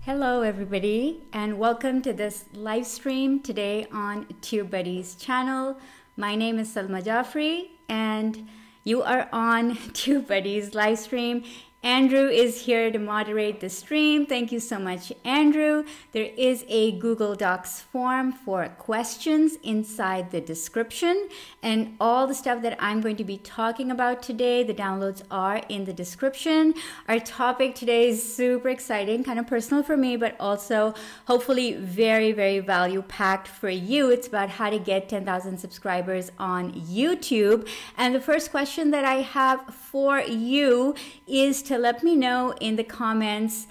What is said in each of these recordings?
Hello everybody and welcome to this live stream today on TubeBuddy's channel. My name is Salma Jafri and you are on TubeBuddy's live stream. Andrew is here to moderate the stream. Thank you so much, Andrew. There is a Google Docs form for questions inside the description, and all the stuff that I'm going to be talking about today, the downloads are in the description. Our topic today is super exciting, kind of personal for me, but also hopefully very, very value packed for you. It's about how to get 10,000 subscribers on YouTube. And the first question that I have for you is to let me know in the comments,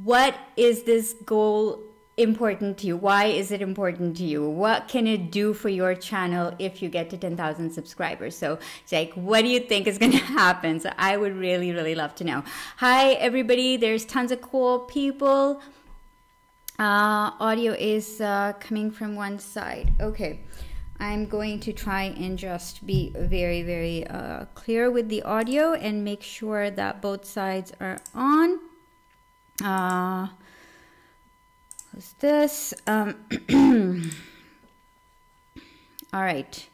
what is this goal important to you? Why is it important to you? What can it do for your channel if you get to 10,000 subscribers? So it's like, what do you think is going to happen? So I would really, really love to know. Hi, everybody. There's tons of cool people. Audio is coming from one side. Okay. I'm going to try and just be very, very clear with the audio and make sure that both sides are on. What's this? All right.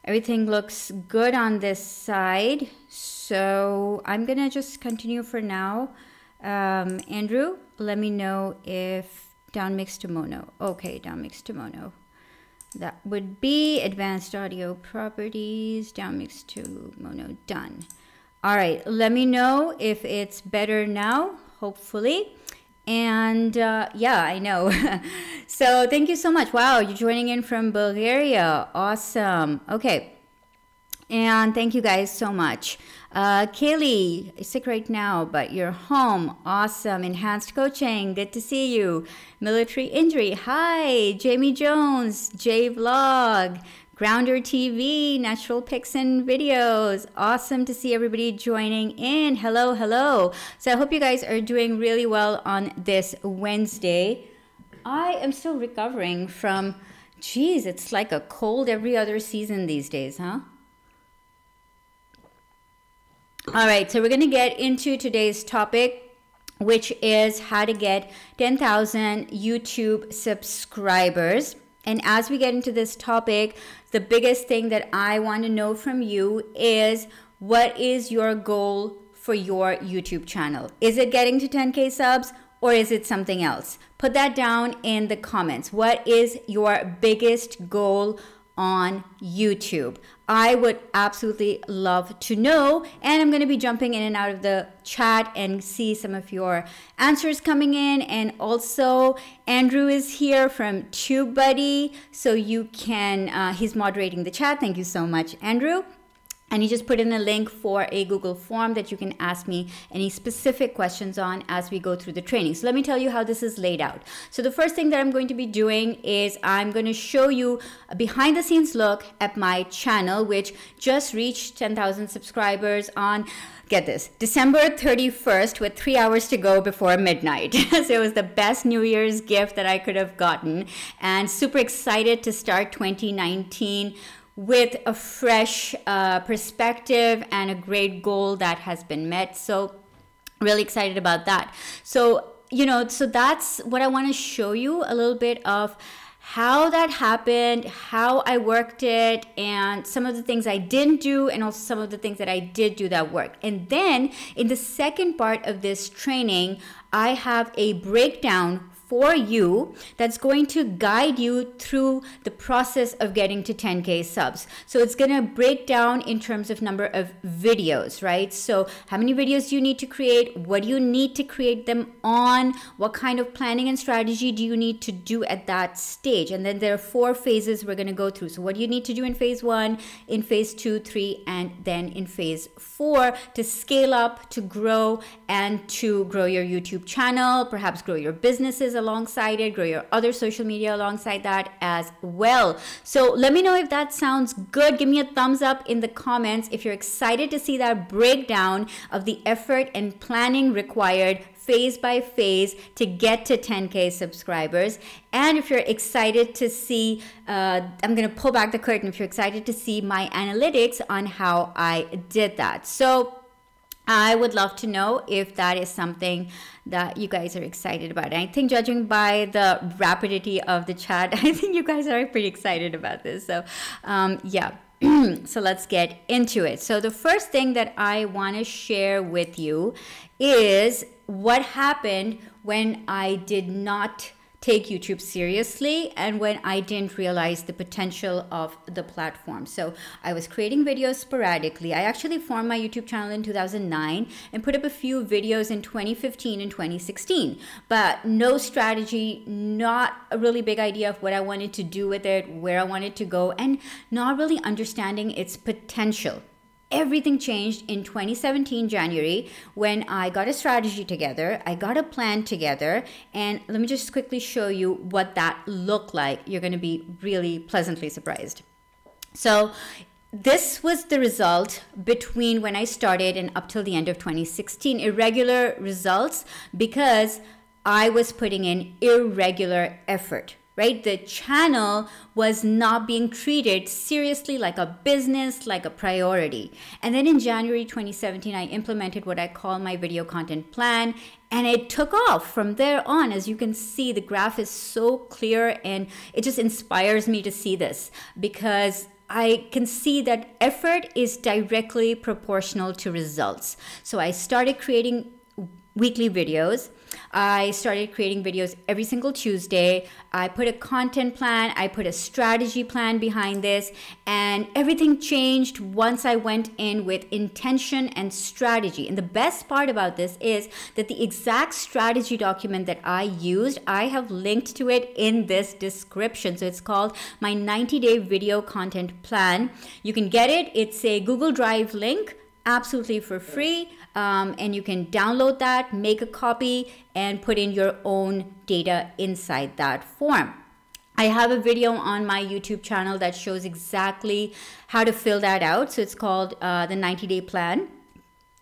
Everything looks good on this side. So I'm going to just continue for now. Andrew, let me know if down mix to mono. Okay, down mix to mono. That would be advanced audio properties, down mix to mono, done. All right, let me know if it's better now, hopefully. And yeah, I know. So thank you so much. Wow, you're joining in from Bulgaria. Awesome. Okay. And thank you guys so much. Kaylee, sick right now, but you're home. Awesome. Enhanced coaching. Good to see you. Military injury. Hi. Jamie Jones. J Vlog. Grounder TV. Natural pics and videos. Awesome to see everybody joining in. Hello, hello. So I hope you guys are doing really well on this Wednesday. I am still recovering from, geez, it's like a cold every other season these days, huh? All right, so we're going to get into today's topic, which is how to get 10,000 YouTube subscribers. And as we get into this topic, the biggest thing that I want to know from you is, what is your goal for your YouTube channel? Is it getting to 10K subs, or is it something else? Put that down in the comments. What is your biggest goal on YouTube? I would absolutely love to know, and I'm going to be jumping in and out of the chat and see some of your answers coming in. And also Andrew is here from TubeBuddy, so you can he's moderating the chat. Thank you so much, Andrew. And he just put in a link for a Google form that you can ask me any specific questions on as we go through the training. So let me tell you how this is laid out. So the first thing that I'm going to be doing is I'm going to show you a behind the scenes look at my channel, which just reached 10,000 subscribers on, get this, December 31st with 3 hours to go before midnight. So it was the best New Year's gift that I could have gotten, and super excited to start 2019 with a fresh perspective and a great goal that has been met. So really excited about that. So, you know, so that's what I want to show you, a little bit of how that happened, how I worked it, and some of the things I didn't do, and also some of the things that I did do that worked. And then in the second part of this training, I have a breakdown for you that's going to guide you through the process of getting to 10K subs. So it's going to break down in terms of number of videos, right? So how many videos do you need to create? What do you need to create them on? What kind of planning and strategy do you need to do at that stage? And then there are 4 phases we're going to go through. So what do you need to do in phase 1, in phase 2, 3, and then in phase 4 to scale up, to grow, and to grow your YouTube channel, perhaps grow your businesses alongside it, grow your other social media alongside that as well. So let me know if that sounds good. Give me a thumbs up in the comments if you're excited to see that breakdown of the effort and planning required phase by phase to get to 10K subscribers. And if you're excited to see, I'm going to pull back the curtain, if you're excited to see my analytics on how I did that. So I would love to know if that is something that you guys are excited about. And I think judging by the rapidity of the chat, I think you guys are pretty excited about this. So yeah, so let's get into it. So the first thing that I want to share with you is what happened when I did not take YouTube seriously and when I didn't realize the potential of the platform. So I was creating videos sporadically. I actually formed my YouTube channel in 2009 and put up a few videos in 2015 and 2016, but no strategy, not a really big idea of what I wanted to do with it, where I wanted to go, and not really understanding its potential. Everything changed in 2017 January when I got a strategy together, I got a plan together, and let me just quickly show you what that looked like. You're going to be really pleasantly surprised. So this was the result between when I started and up till the end of 2016. Irregular results because I was putting in irregular effort. Right? The channel was not being treated seriously like a business, like a priority. And then in January 2017, I implemented what I call my video content plan, and it took off from there on. As you can see, the graph is so clear, and it just inspires me to see this because I can see that effort is directly proportional to results. So I started creating weekly videos. I started creating videos every single Tuesday. I put a content plan, I put a strategy plan behind this, and everything changed once I went in with intention and strategy. And the best part about this is that the exact strategy document that I used, I have linked to it in this description. So it's called my 90-day video content plan. You can get it. It's a Google Drive link, absolutely for free. And you can download that, make a copy, and put in your own data inside that form. I have a video on my YouTube channel that shows exactly how to fill that out. So it's called the 90-day plan.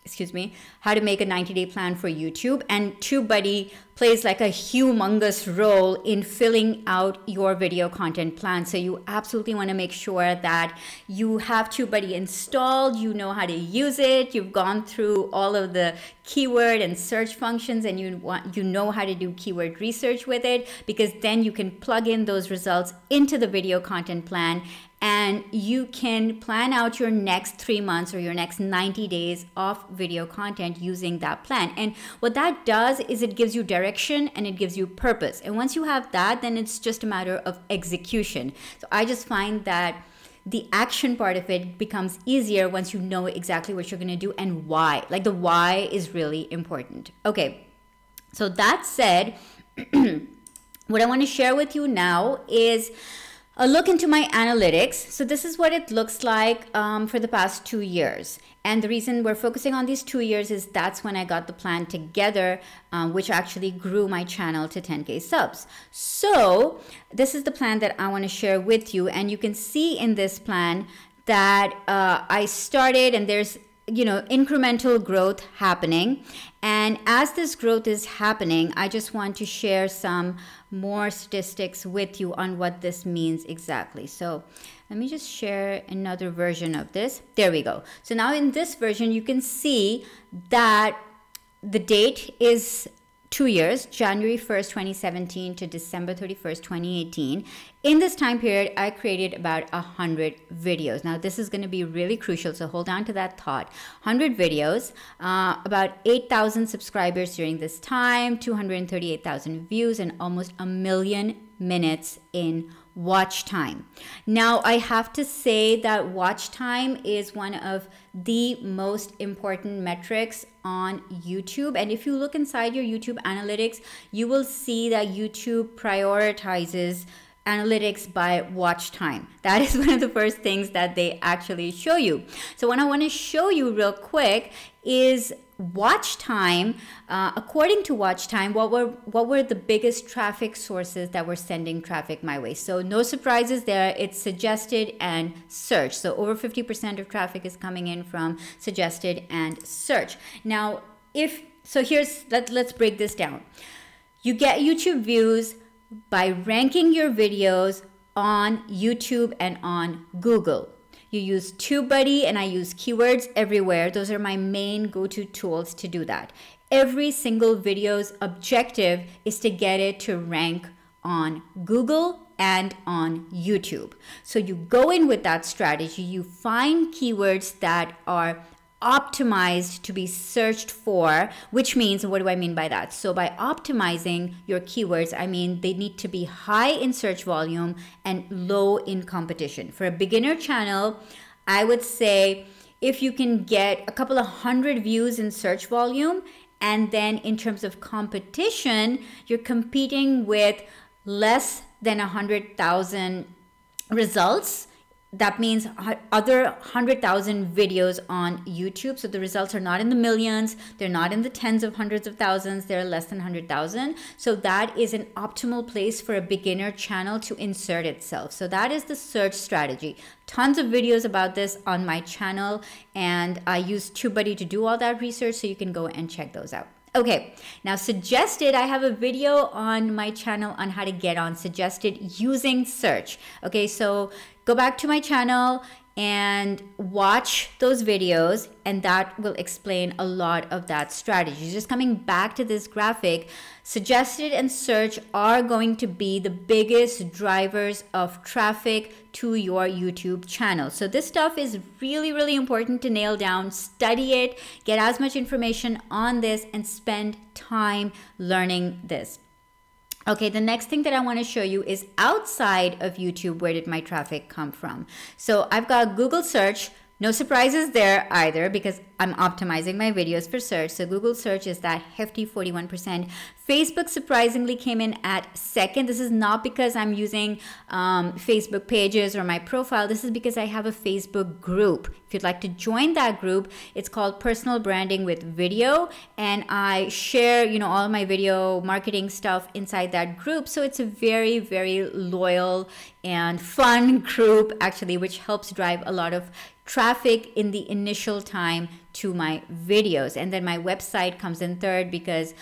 Excuse me, how to make a 90-day plan for YouTube. And TubeBuddy plays like a humongous role in filling out your video content plan. So you absolutely want to make sure that you have TubeBuddy installed, you know how to use it, you've gone through all of the keyword and search functions, and you know how to do keyword research with it, because then you can plug in those results into the video content plan, and you can plan out your next 3 months or your next 90 days of video content using that plan. And what that does is it gives you direction and it gives you purpose. And once you have that, then it's just a matter of execution. So I just find that the action part of it becomes easier once you know exactly what you're going to do and why. Like the why is really important. Okay, so that said, what I want to share with you now is a look into my analytics. So this is what it looks like for the past 2 years. And the reason we're focusing on these 2 years is that's when I got the plan together, which actually grew my channel to 10K subs. So this is the plan that I want to share with you. And you can see in this plan that I started, and there's incremental growth happening. And as this growth is happening, I just want to share some more statistics with you on what this means exactly. So let me just share another version of this. There we go. So now in this version, you can see that the date is 2 years, January 1st, 2017 to December 31st, 2018. In this time period, I created about 100 videos. Now, this is going to be really crucial, so hold on to that thought. 100 videos, about 8,000 subscribers during this time, 238,000 views, and almost 1 million minutes in watch time. Now, I have to say that watch time is one of the most important metrics on YouTube. And if you look inside your YouTube analytics, you will see that YouTube prioritizes analytics by watch time. That is one of the first things that they actually show you. So what I want to show you real quick is watch time. According to watch time, what were the biggest traffic sources that were sending traffic my way? So no surprises there. It's suggested and search. So over 50% of traffic is coming in from suggested and search. Now, let's break this down. You get YouTube views by ranking your videos on YouTube and on Google. you use TubeBuddy, and I use keywords everywhere. Those are my main go-to tools to do that. Every single video's objective is to get it to rank on Google and on YouTube. So you go in with that strategy, you find keywords that are optimized to be searched for, which means, what do I mean by that? So by optimizing your keywords, I mean they need to be high in search volume and low in competition. For a beginner channel, I would say if you can get a couple of hundred views in search volume, and then in terms of competition, you're competing with less than 100,000 results. That means other 100,000 videos on YouTube. So the results are not in the millions. They're not in the tens of hundreds of thousands. They're less than 100,000. So that is an optimal place for a beginner channel to insert itself. So that is the search strategy. Tons of videos about this on my channel. And I use TubeBuddy to do all that research. So you can go and check those out. Okay, now suggested, I have a video on my channel on how to get on suggested using search. Okay, so go back to my channel and watch those videos, and that will explain a lot of that strategy. Just coming back to this graphic, suggested and search are going to be the biggest drivers of traffic to your YouTube channel. So this stuff is really, really important to nail down. Study it, get as much information on this, and spend time learning this. Okay, the next thing that I want to show you is outside of YouTube, where did my traffic come from? So I've got Google search. No surprises there either, because I'm optimizing my videos for search. So Google search is that hefty 41%. Facebook surprisingly came in at second. This is not because I'm using Facebook pages or my profile. This is because I have a Facebook group. If you'd like to join that group, it's called Personal Branding with Video. And I share, all of my video marketing stuff inside that group. So it's a very, very loyal and fun group, actually, which helps drive a lot of traffic in the initial time to my videos. And then my website comes in third, because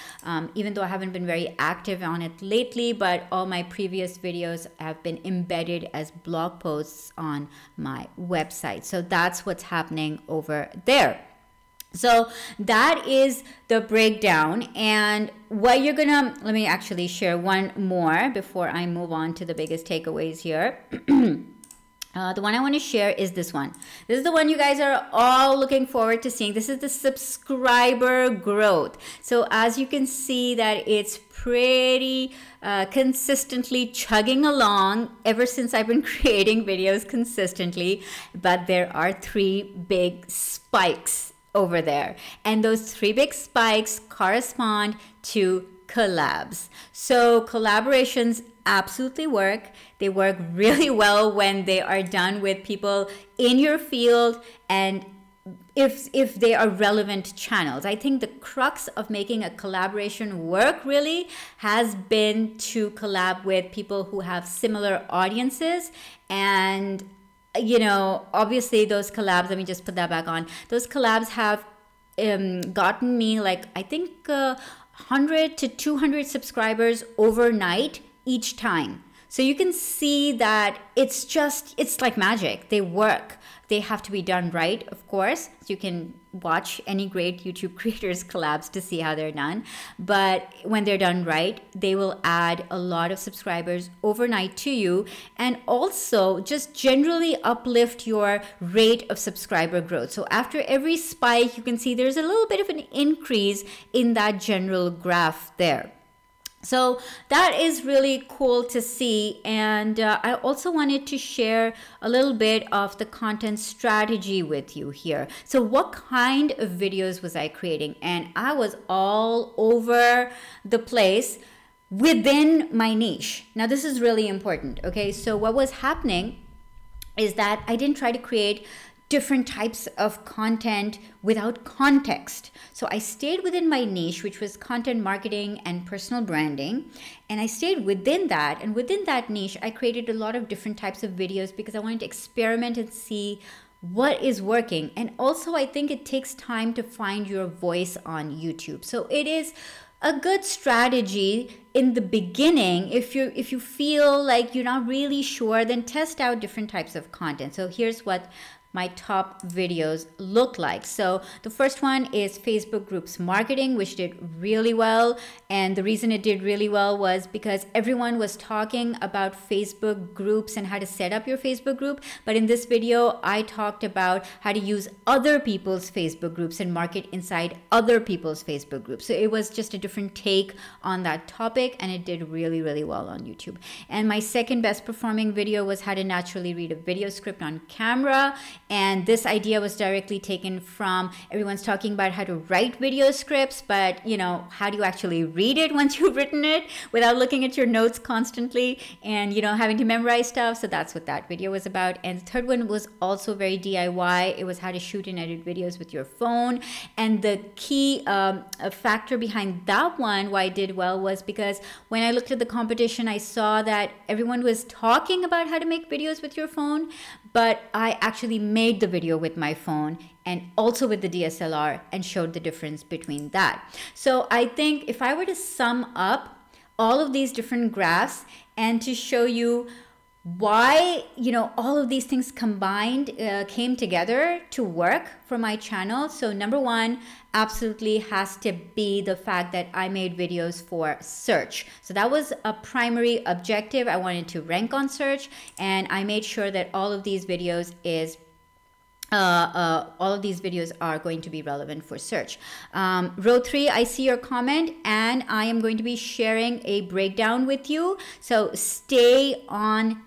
even though I haven't been very active on it lately, but all my previous videos have been embedded as blog posts on my website. So that's what's happening over there. So that is the breakdown. And what you're gonna, let me actually share one more before I move on to the biggest takeaways here. The one I want to share is this one. This is the one you guys are all looking forward to seeing. This is the subscriber growth. So as you can see that it's pretty consistently chugging along ever since I've been creating videos consistently. But there are 3 big spikes over there. And those 3 big spikes correspond to collabs. So collaborations absolutely work. They work really well when they are done with people in your field, and if they are relevant channels. I think the crux of making a collaboration work really has been to collab with people who have similar audiences. And obviously those collabs, let me just put that back on, those collabs have gotten me, like, I think 100 to 200 subscribers overnight each time. So you can see that it's like magic. They work. They have to be done right, of course. You can watch any great YouTube creators collabs to see how they're done. But when they're done right, they will add a lot of subscribers overnight to you, and also just generally uplift your rate of subscriber growth. So after every spike, you can see there's a little bit of an increase in that general graph there. So that is really cool to see. And I also wanted to share a little bit of the content strategy with you here. So what kind of videos was I creating? And I was all over the place within my niche. Now this is really important. Okay, so what was happening is that I didn't try to create different types of content without context. So I stayed within my niche, which was content marketing and personal branding. And I stayed within that. And within that niche, I created a lot of different types of videos because I wanted to experiment and see what is working. And also, I think it takes time to find your voice on YouTube. So it is a good strategy in the beginning. If you feel like you're not really sure, then test out different types of content. So here's what my top videos look like. So the first one is Facebook groups marketing, which did really well. And the reason it did really well was because everyone was talking about Facebook groups and how to set up your Facebook group. But in this video, I talked about how to use other people's Facebook groups and market inside other people's Facebook groups. So it was just a different take on that topic, and it did really, really well on YouTube. And my second best performing video was how to naturally read a video script on camera. And this idea was directly taken from everyone's talking about how to write video scripts, but you know, how do you actually read it once you've written it without looking at your notes constantly and, you know, having to memorize stuff? So that's what that video was about. And the third one was also very DIY. It was how to shoot and edit videos with your phone. And the key factor behind that one, why I did well, was because when I looked at the competition, I saw that everyone was talking about how to make videos with your phone, but I actually made the video with my phone and also with the DSLR and showed the difference between that. So I think if I were to sum up all of these different graphs and to show you why, you know, all of these things combined came together to work for my channel. So number one absolutely has to be the fact that I made videos for search. So that was a primary objective. I wanted to rank on search, and I made sure that all of these videos are going to be relevant for search. Row 3, I see your comment, and I am going to be sharing a breakdown with you. So stay on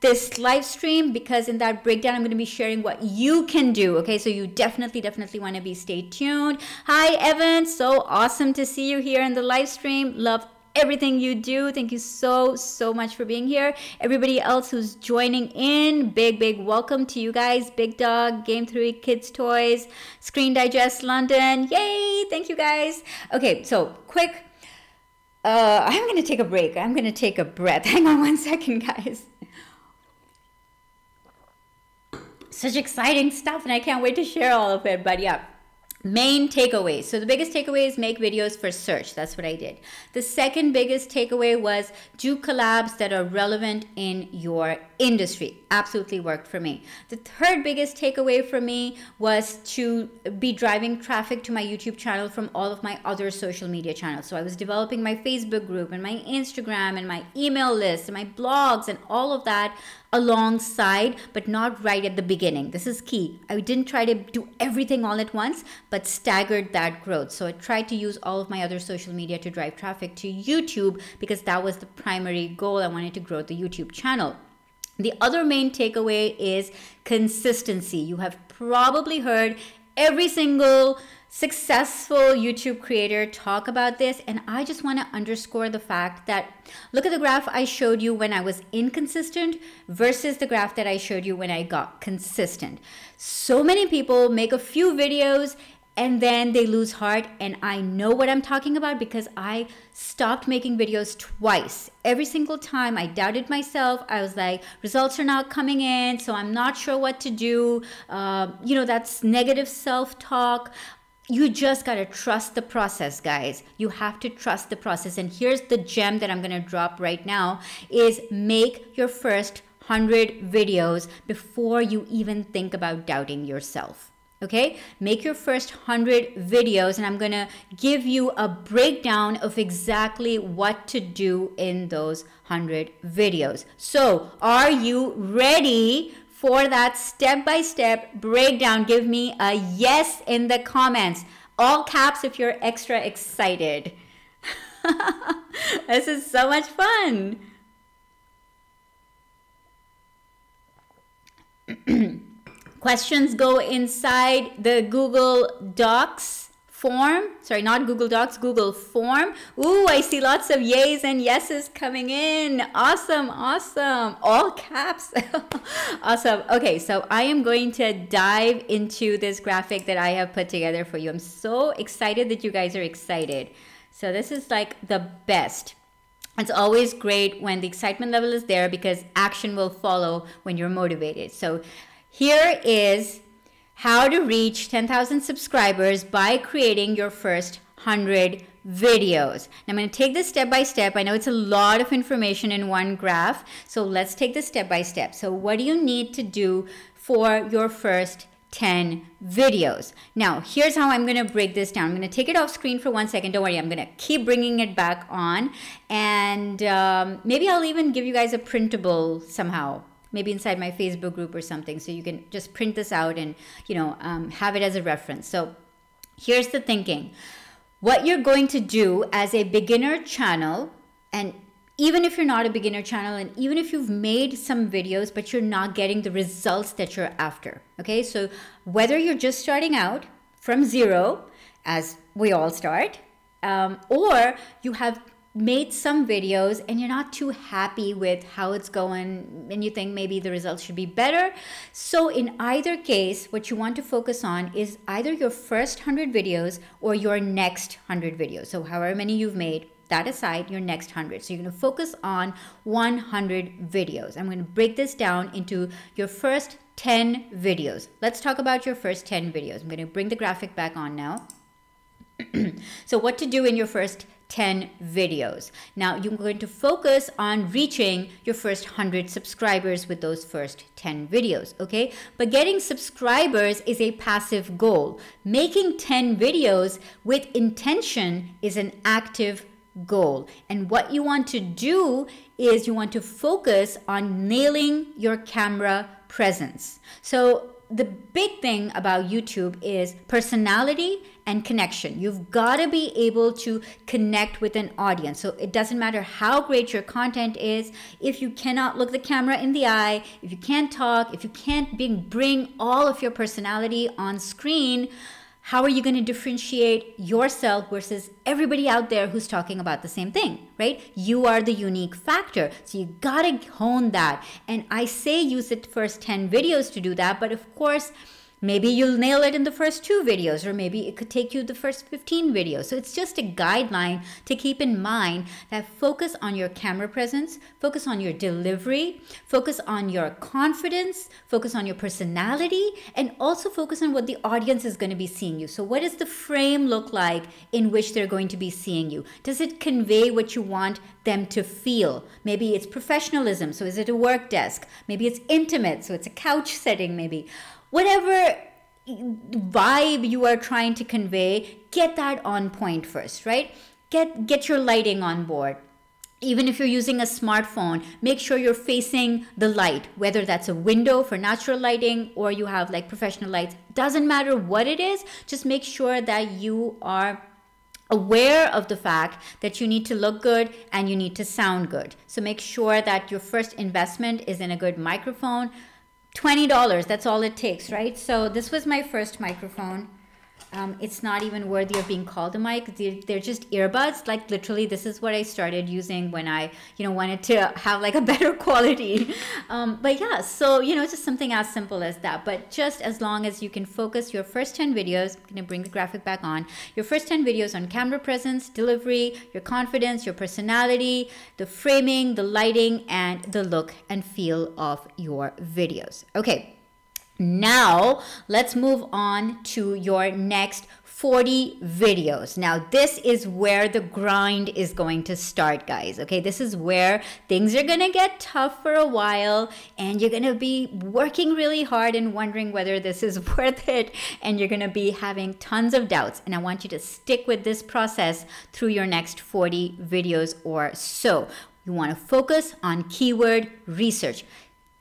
this live stream, because in that breakdown I'm going to be sharing what you can do. Okay, so you definitely want to stay tuned. Hi Evan, so awesome to see you here in the live stream. Love everything you do. Thank you so much for being here. Everybody else who's joining in, big welcome to you guys. Big Dog, Game 3, Kids Toys, Screen Digest London, yay, thank you guys. Okay, so quick, I'm going to take a break. I'm going to take a breath. Hang on one second, guys. Such exciting stuff, and I can't wait to share all of it. But yeah, main takeaways. So the biggest takeaway is make videos for search. That's what I did. The second biggest takeaway was do collabs that are relevant in your industry. Absolutely worked for me. The third biggest takeaway for me was to be driving traffic to my YouTube channel from all of my other social media channels. So I was developing my Facebook group and my Instagram and my email list and my blogs and all of that alongside, but not right at the beginning. This is key. I didn't try to do everything all at once, but staggered that growth. So I tried to use all of my other social media to drive traffic to YouTube, because that was the primary goal. I wanted to grow the YouTube channel. The other main takeaway is consistency. You have probably heard every single successful YouTube creator talk about this, and I just want to underscore the fact that look at the graph I showed you when I was inconsistent versus the graph that I showed you when I got consistent. So many people make a few videos and then they lose heart, and I know what I'm talking about because I stopped making videos twice. Every single time I doubted myself. I was like, results are not coming in, so I'm not sure what to do. You know, that's negative self-talk. You just got to trust the process, guys. You have to trust the process. And here's the gem that I'm going to drop right now is make your first 100 videos before you even think about doubting yourself. Okay, make your first 100 videos, and I'm gonna give you a breakdown of exactly what to do in those 100 videos. So are you ready for that step-by-step breakdown? Give me a yes in the comments. All caps if you're extra excited. This is so much fun. Questions go inside the Google Docs form. Sorry, not Google Docs, Google form. Ooh, I see lots of yays and yeses coming in. Awesome, awesome. All caps. Awesome. Okay, so I am going to dive into this graphic that I have put together for you. I'm so excited that you guys are excited. So this is like the best. It's always great when the excitement level is there because action will follow when you're motivated. So here is how to reach 10,000 subscribers by creating your first 100 videos. Now I'm going to take this step by step. I know it's a lot of information in one graph, so let's take this step by step. So what do you need to do for your first 10 videos? Now, here's how I'm going to break this down. I'm going to take it off screen for 1 second. Don't worry, I'm going to keep bringing it back on. And maybe I'll even give you guys a printable somehow, maybe inside my Facebook group or something, so you can just print this out and, you know, have it as a reference. So here's the thinking. What you're going to do as a beginner channel, and even if you're not a beginner channel, and even if you've made some videos, but you're not getting the results that you're after, okay? So whether you're just starting out from zero, as we all start, or you have made some videos and you're not too happy with how it's going and you think maybe the results should be better. So in either case, what you want to focus on is either your first 100 videos or your next 100 videos. So however many you've made, that aside, your next 100. So you're going to focus on 100 videos. I'm going to break this down into your first 10 videos. Let's talk about your first 10 videos. I'm going to bring the graphic back on now. So what to do in your first 10 videos. Now you're going to focus on reaching your first 100 subscribers with those first 10 videos, okay? But getting subscribers is a passive goal. Making 10 videos with intention is an active goal. And what you want to do is you want to focus on nailing your camera presence. So the big thing about YouTube is personality and connection. You've got to be able to connect with an audience. So it doesn't matter how great your content is, if you cannot look the camera in the eye, if you can't talk, if you can't bring all of your personality on screen, how are you going to differentiate yourself versus everybody out there who's talking about the same thing, right? You are the unique factor. So you got to hone that. And I say use the first 10 videos to do that. But of course, maybe you'll nail it in the first 2 videos, or maybe it could take you the first 15 videos. So it's just a guideline to keep in mind that focus on your camera presence, focus on your delivery, focus on your confidence, focus on your personality, and also focus on what the audience is going to be seeing you. So what does the frame look like in which they're going to be seeing you? Does it convey what you want them to feel? Maybe it's professionalism. So is it a work desk? Maybe it's intimate. So it's a couch setting, maybe. Whatever vibe you are trying to convey, get that on point first, right? Get your lighting on board. Even if you're using a smartphone, make sure you're facing the light, whether that's a window for natural lighting or you have like professional lights. Doesn't matter what it is, just make sure that you are aware of the fact that you need to look good and you need to sound good. So make sure that your first investment is in a good microphone. $20, that's all it takes, right? So this was my first microphone. It's not even worthy of being called a mic. They're just earbuds. Like literally, this is what I started using when I, wanted to have like a better quality. But yeah, so, just something as simple as that. But just as long as you can focus your first 10 videos, I'm gonna bring the graphic back on, your first 10 videos on camera presence, delivery, your confidence, your personality, the framing, the lighting, and the look and feel of your videos. Okay. Now, let's move on to your next 40 videos. Now, this is where the grind is going to start, guys. Okay, this is where things are going to get tough for a while and you're going to be working really hard and wondering whether this is worth it, and you're going to be having tons of doubts. And I want you to stick with this process through your next 40 videos or so. You want to focus on keyword research.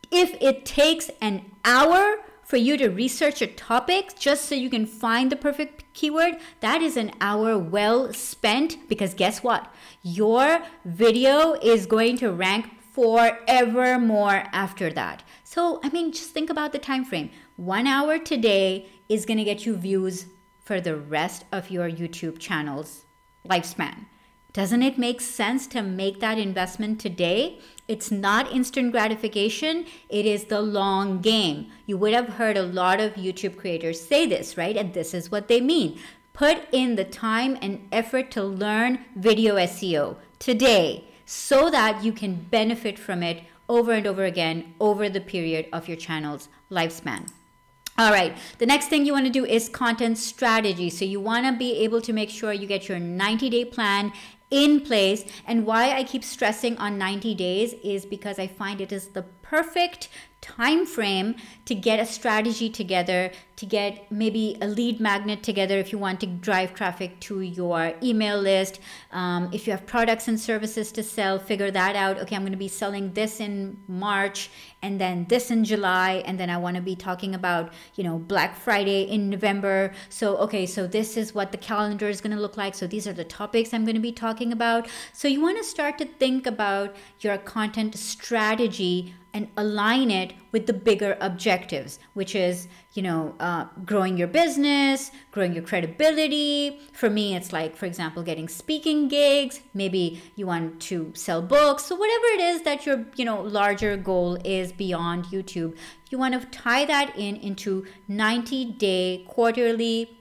If it takes an hour for you to research a topic just so you can find the perfect keyword, that is an hour well spent, because guess what? Your video is going to rank forevermore after that. So, just think about the time frame. 1 hour today is going to get you views for the rest of your YouTube channel's lifespan. Doesn't it make sense to make that investment today? It's not instant gratification. It is the long game. You would have heard a lot of YouTube creators say this, right? And this is what they mean. Put in the time and effort to learn video SEO today so that you can benefit from it over and over again over the period of your channel's lifespan. All right, the next thing you want to do is content strategy. So you want to be able to make sure you get your 90-day plan in place. And why I keep stressing on 90 days is because I find it is the perfect time frame to get a strategy together, to get maybe a lead magnet together if you want to drive traffic to your email list. If you have products and services to sell, figure that out. Okay, I'm going to be selling this in March and then this in July, and then I want to be talking about, you know, Black Friday in November. So okay, so this is what the calendar is going to look like. So these are the topics I'm going to be talking about. So you want to start to think about your content strategy and align it with the bigger objectives, which is, you know, growing your business, growing your credibility. For me, it's like, for example, getting speaking gigs. Maybe you want to sell books. So whatever it is that your, you know, larger goal is beyond YouTube, you want to tie that into 90-day quarterly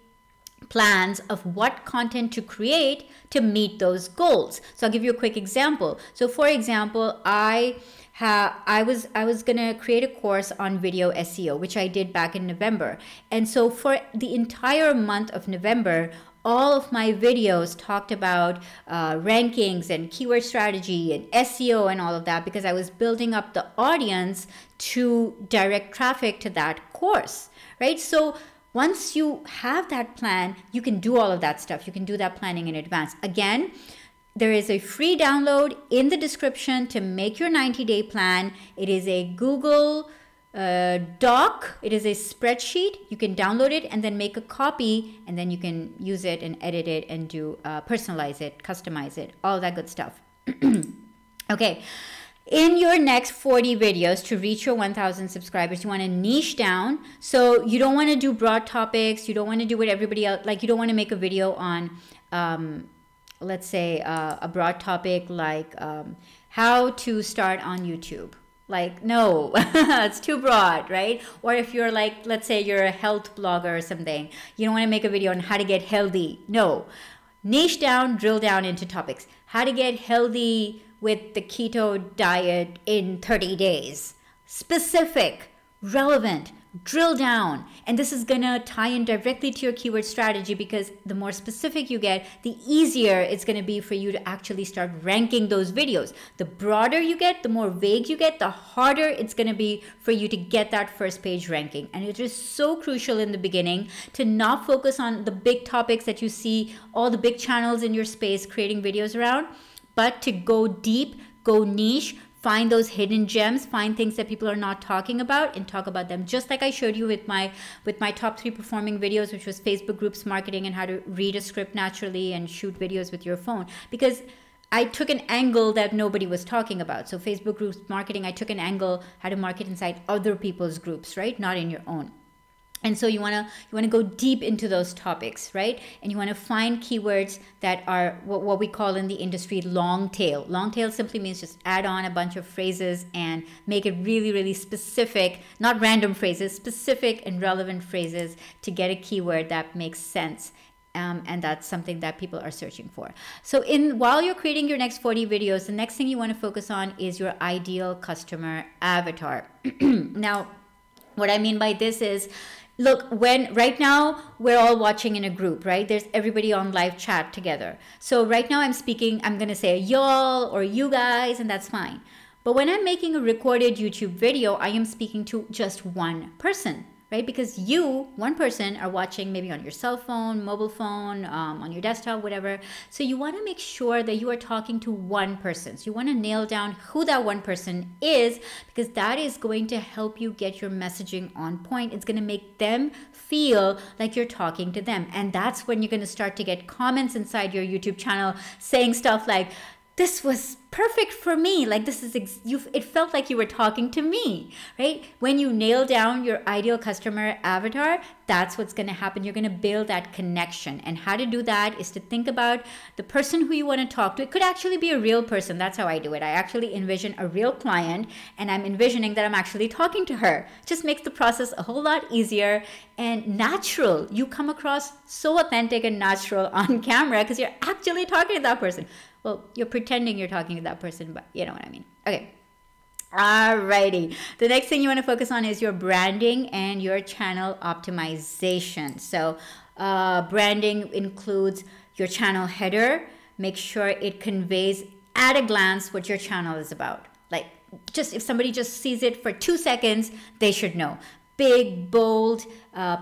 plans of what content to create to meet those goals. So I'll give you a quick example. So for example, I was gonna create a course on video SEO, which I did back in November. And so for the entire month of November, all of my videos talked about rankings and keyword strategy and SEO and all of that, because I was building up the audience to direct traffic to that course, right? So once you have that plan, you can do all of that stuff. You can do that planning in advance. Again, there is a free download in the description to make your 90-day plan. It is a Google Doc. It is a spreadsheet. You can download it and then make a copy, and then you can use it and edit it and do personalize it, customize it, all that good stuff. Okay. In your next 40 videos to reach your 1,000 subscribers, you want to niche down. So you don't want to do broad topics. You don't want to do what everybody else, like you don't want to make a video on, let's say, a broad topic like how to start on YouTube. Like, no, it's too broad, right? Or if you're like, let's say you're a health blogger or something, you don't want to make a video on how to get healthy. No, niche down, drill down into topics. How to get healthy with the keto diet in 30 days. Specific, relevant, drill down. And this is gonna tie in directly to your keyword strategy, because the more specific you get, the easier it's gonna be for you to actually start ranking those videos. The broader you get, the more vague you get, the harder it's gonna be for you to get that first page ranking. And it is so crucial in the beginning to not focus on the big topics that you see all the big channels in your space creating videos around, but to go deep, go niche, find those hidden gems, find things that people are not talking about and talk about them. Just like I showed you with my top 3 performing videos, which was Facebook groups marketing and how to read a script naturally and shoot videos with your phone. Because I took an angle that nobody was talking about. So Facebook groups marketing, I took an angle how to market inside other people's groups, right? Not in your own. And so you wanna go deep into those topics, right? And you wanna find keywords that are what we call in the industry long tail. Long tail simply means just add on a bunch of phrases and make it really, really specific, not random phrases, specific and relevant phrases to get a keyword that makes sense. And that's something that people are searching for. So while you're creating your next 40 videos, the next thing you wanna focus on is your ideal customer avatar. Now, what I mean by this is, look, right now we're all watching in a group, right? There's everybody on live chat together. So right now I'm speaking, I'm going to say y'all or you guys, and that's fine. But when I'm making a recorded YouTube video, I am speaking to just one person, right? Because you, one person, are watching maybe on your cell phone, mobile phone, on your desktop, whatever. So you want to make sure that you are talking to one person. So you want to nail down who that one person is, because that is going to help you get your messaging on point. It's going to make them feel like you're talking to them. And that's when you're going to start to get comments inside your YouTube channel saying stuff like, this was perfect for me. Like it felt like you were talking to me, right? When you nail down your ideal customer avatar, that's what's going to happen. You're going to build that connection. And how to do that is to think about the person who you want to talk to. It could actually be a real person. That's how I do it. I actually envision a real client, and I'm envisioning that I'm actually talking to her. It just makes the process a whole lot easier and natural. You come across so authentic and natural on camera because you're actually talking to that person. Well, you're pretending you're talking to that person, but you know what I mean. Okay. Alrighty. The next thing you want to focus on is your branding and your channel optimization. So branding includes your channel header. Make sure it conveys at a glance what your channel is about. Like, just if somebody just sees it for 2 seconds, they should know. Big, bold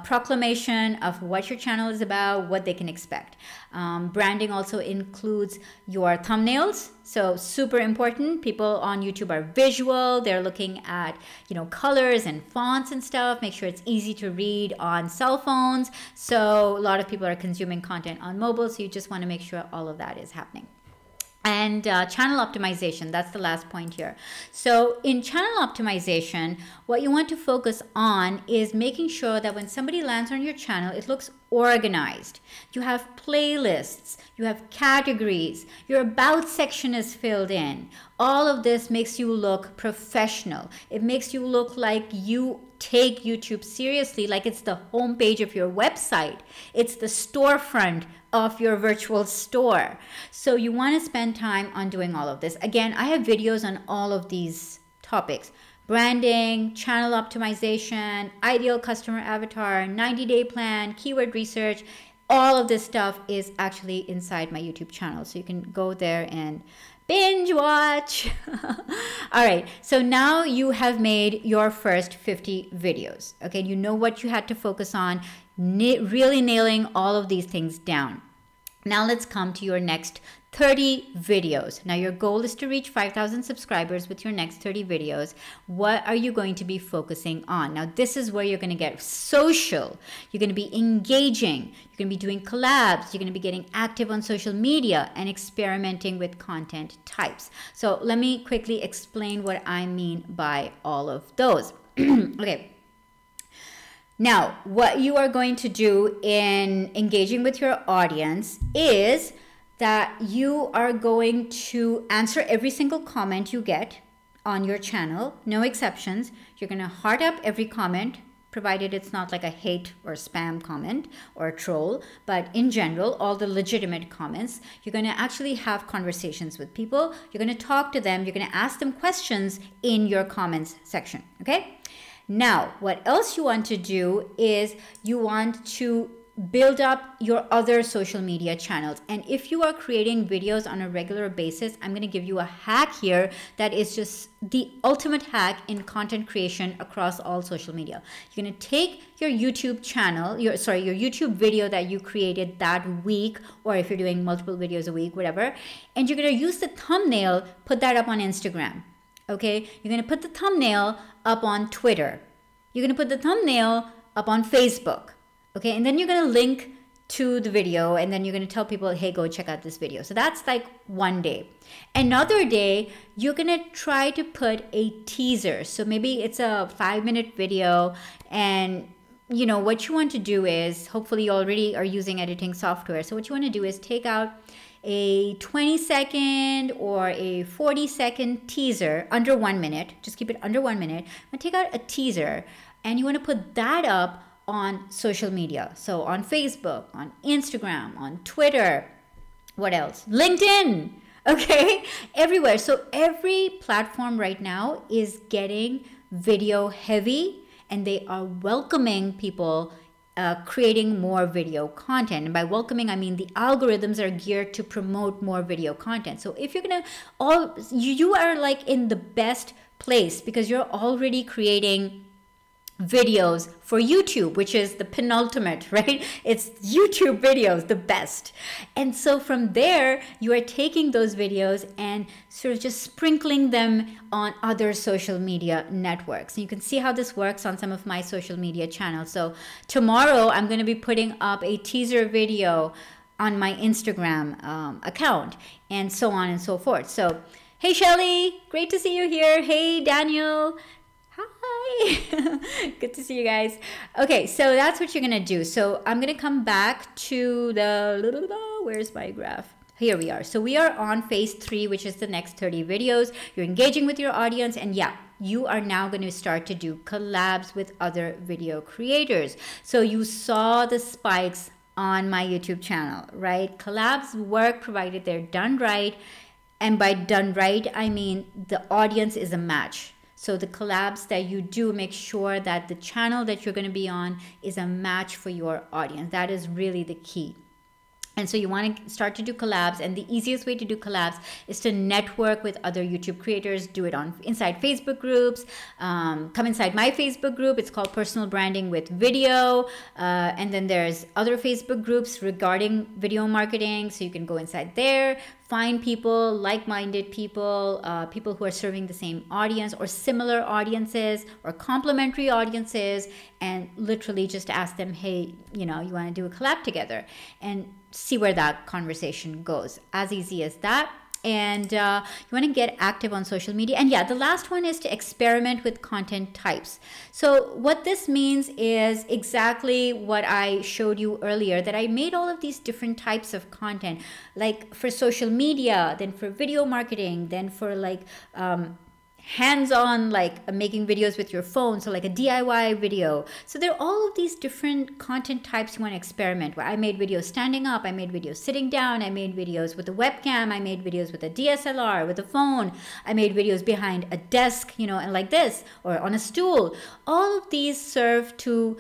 proclamation of what your channel is about, what they can expect. Branding also includes your thumbnails. So super important. People on YouTube are visual. They're looking at, colors and fonts and stuff. Make sure it's easy to read on cell phones. So a lot of people are consuming content on mobile. So you just want to make sure all of that is happening. And channel optimization, that's the last point here. So in channel optimization, what you want to focus on is making sure that when somebody lands on your channel, it looks organized. You have playlists, you have categories, your about section is filled in. All of this makes you look professional. It makes you look like you take YouTube seriously, like it's the homepage of your website. It's the storefront of your virtual store. So you want to spend time on doing all of this. Again, I have videos on all of these topics: branding, channel optimization, ideal customer avatar, 90-day plan, keyword research. All of this stuff is actually inside my YouTube channel. So you can go there and binge watch. All right, so now you have made your first 50 videos. Okay, you know what you had to focus on, really nailing all of these things down. Now let's come to your next 30 videos. Now your goal is to reach 5,000 subscribers with your next 30 videos. What are you going to be focusing on? Now this is where you're going to get social. You're going to be engaging. You're going to be doing collabs. You're going to be getting active on social media and experimenting with content types. So let me quickly explain what I mean by all of those. Okay. Now, what you are going to do in engaging with your audience is that you are going to answer every single comment you get on your channel, no exceptions. You're going to heart up every comment, provided it's not like a hate or spam comment or a troll, but in general, all the legitimate comments. You're going to actually have conversations with people. You're going to talk to them. You're going to ask them questions in your comments section, okay? Now, what else you want to do is you want to build up your other social media channels. And if you are creating videos on a regular basis, I'm going to give you a hack here that is just the ultimate hack in content creation across all social media. You're going to take your YouTube channel, your YouTube video that you created that week, or if you're doing multiple videos a week, whatever, and you're going to use the thumbnail, put that up on Instagram. Okay, you're going to put the thumbnail up on Twitter. You're going to put the thumbnail up on Facebook. Okay, and then you're going to link to the video, and then you're going to tell people, hey, go check out this video. So that's like one day. Another day, you're going to try to put a teaser. So maybe it's a 5-minute video, and what you want to do is, hopefully you already are using editing software. So what you want to do is take out a 20-second or a 40-second teaser under 1 minute. Just keep it under 1 minute. And take out a teaser, and you want to put that up on social media. So on Facebook, on Instagram, on Twitter, what else? LinkedIn, okay? Everywhere. So every platform right now is getting video heavy, and they are welcoming people creating more video content. And by welcoming, I mean the algorithms are geared to promote more video content. So if you're gonna, you are like in the best place because you're already creating videos for YouTube, which is the penultimate, right? It's YouTube videos, the best. And so from there, you are taking those videos and sort of just sprinkling them on other social media networks. And you can see how this works on some of my social media channels. So tomorrow, I'm going to be putting up a teaser video on my Instagram account, and so on and so forth. So, hey, Shelly, great to see you here. Hey, Daniel. Hi. Good to see you guys. Okay, so that's what you're going to do. So I'm going to come back to the, where's my graph? Here we are. So we are on phase 3, which is the next 30 videos. You're engaging with your audience, and yeah, you are now going to start to do collabs with other video creators. So you saw the spikes on my YouTube channel, right? Collabs work provided they're done right. And by done right, I mean the audience is a match. So the collabs that you do, make sure that the channel that you're going to be on is a match for your audience. That is really the key. And so you want to start to do collabs, and the easiest way to do collabs is to network with other YouTube creators. Do it on inside Facebook groups. Come inside my Facebook group. It's called Personal Branding with Video. And then there's other Facebook groups regarding video marketing. So you can go inside there, find people, like-minded people, people who are serving the same audience or similar audiences or complementary audiences, and literally just ask them, hey, you know, you want to do a collab together, and see where that conversation goes. As easy as that. And you want to get active on social media. And yeah, the last one is to experiment with content types. So what this means is exactly what I showed you earlier, that I made all of these different types of content, like for social media, then for video marketing, then for like hands-on, like making videos with your phone, so like a DIY video. So there are all of these different content types you want to experiment with. I made videos standing up, I made videos sitting down, I made videos with a webcam, I made videos with a DSLR, with a phone, I made videos behind a desk, you know, and like this, or on a stool. All of these serve to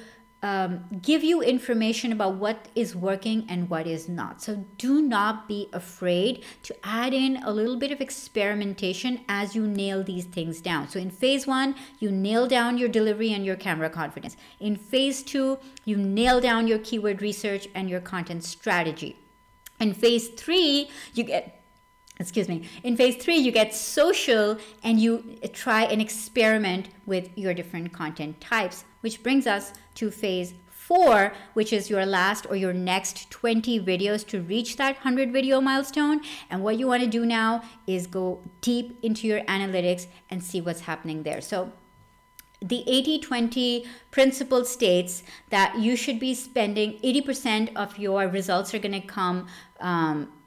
give you information about what is working and what is not. So do not be afraid to add in a little bit of experimentation as you nail these things down. So in phase 1, you nail down your delivery and your camera confidence. In phase 2, you nail down your keyword research and your content strategy. In phase 3, you get in phase 3, you get social, and you try and experiment with your different content types, which brings us to phase 4, which is your last or your next 20 videos to reach that 100 video milestone. And what you want to do now is go deep into your analytics and see what's happening there. So the 80-20 principle states that you should be spending 80% of your results are going to come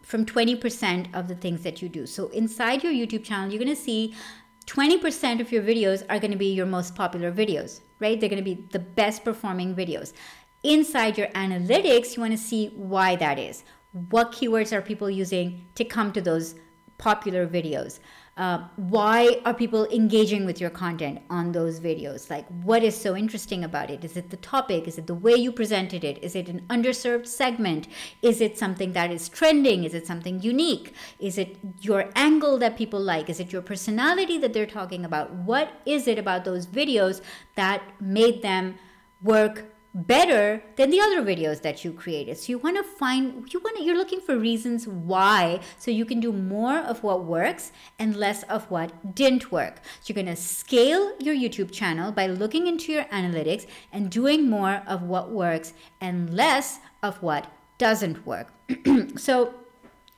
from 20% of the things that you do. So inside your YouTube channel, you're going to see 20% of your videos are going to be your most popular videos, right? They're going to be the best performing videos. Inside your analytics, you want to see why that is. What keywords are people using to come to those popular videos? Why are people engaging with your content on those videos? Like, what is so interesting about it? Is it the topic? Is it the way you presented it? Is it an underserved segment? Is it something that is trending? Is it something unique? Is it your angle that people like? Is it your personality that they're talking about? What is it about those videos that made them work better than the other videos that you created? So you want to find, you're looking for reasons why, so you can do more of what works and less of what didn't work. So you're going to scale your YouTube channel by looking into your analytics and doing more of what works and less of what doesn't work. So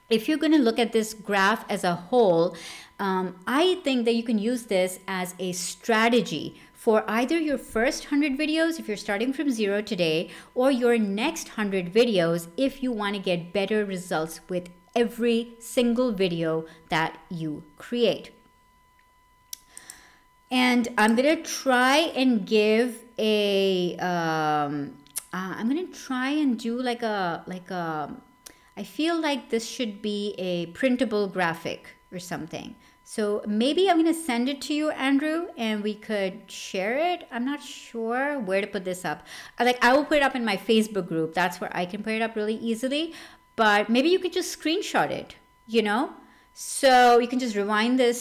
if you're going to look at this graph as a whole, I think that you can use this as a strategy for either your first 100 videos if you're starting from 0 today, or your next 100 videos if you want to get better results with every single video that you create. And I'm going to try and give a, I'm going to try and do like a, I feel like this should be a printable graphic or something. So maybe I'm going to send it to you, Andrew, and we could share it. I'm not sure where to put this up. I will put it up in my Facebook group. That's where I can put it up really easily. But maybe you could just screenshot it, you know? So you can just rewind the